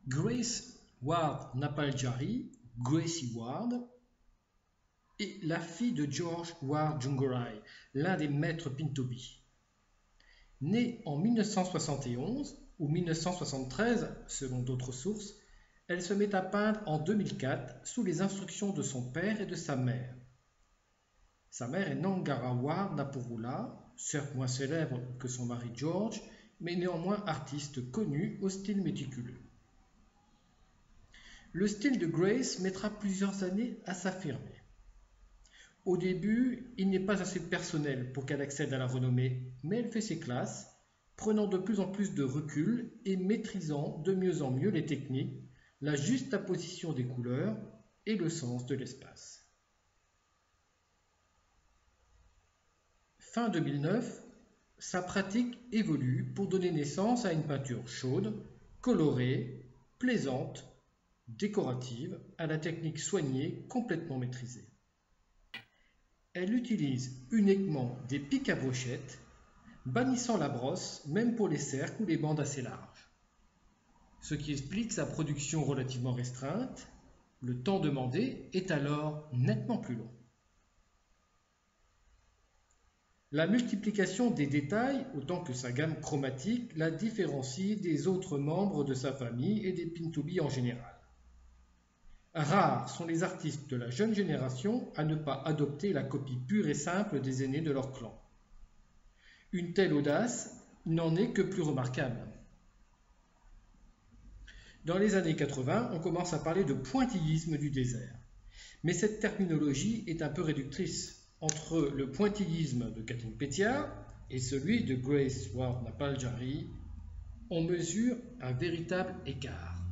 Grace Ward Napaljarri, Gracie Ward, est la fille de George Ward Jungorai, l'un des maîtres Pintobi. Née en 1971 ou 1973 selon d'autres sources, elle se met à peindre en 2004 sous les instructions de son père et de sa mère. Sa mère est Nangara Ward Napurula, certes moins célèbre que son mari George, mais néanmoins artiste connu au style méticuleux. Le style de Grace mettra plusieurs années à s'affirmer. Au début, il n'est pas assez personnel pour qu'elle accède à la renommée, mais elle fait ses classes, prenant de plus en plus de recul et maîtrisant de mieux en mieux les techniques, la juxtaposition des couleurs et le sens de l'espace. Fin 2009, sa pratique évolue pour donner naissance à une peinture chaude, colorée, plaisante, décorative, à la technique soignée, complètement maîtrisée. Elle utilise uniquement des pics à brochettes, bannissant la brosse même pour les cercles ou les bandes assez larges. Ce qui explique sa production relativement restreinte, le temps demandé est alors nettement plus long. La multiplication des détails, autant que sa gamme chromatique, la différencie des autres membres de sa famille et des Pintobi en général. Rares sont les artistes de la jeune génération à ne pas adopter la copie pure et simple des aînés de leur clan. Une telle audace n'en est que plus remarquable. Dans les années 80, on commence à parler de pointillisme du désert. Mais cette terminologie est un peu réductrice. Entre le pointillisme de Kathleen Pétiard et celui de Grace Ward Napaljarri, on mesure un véritable écart.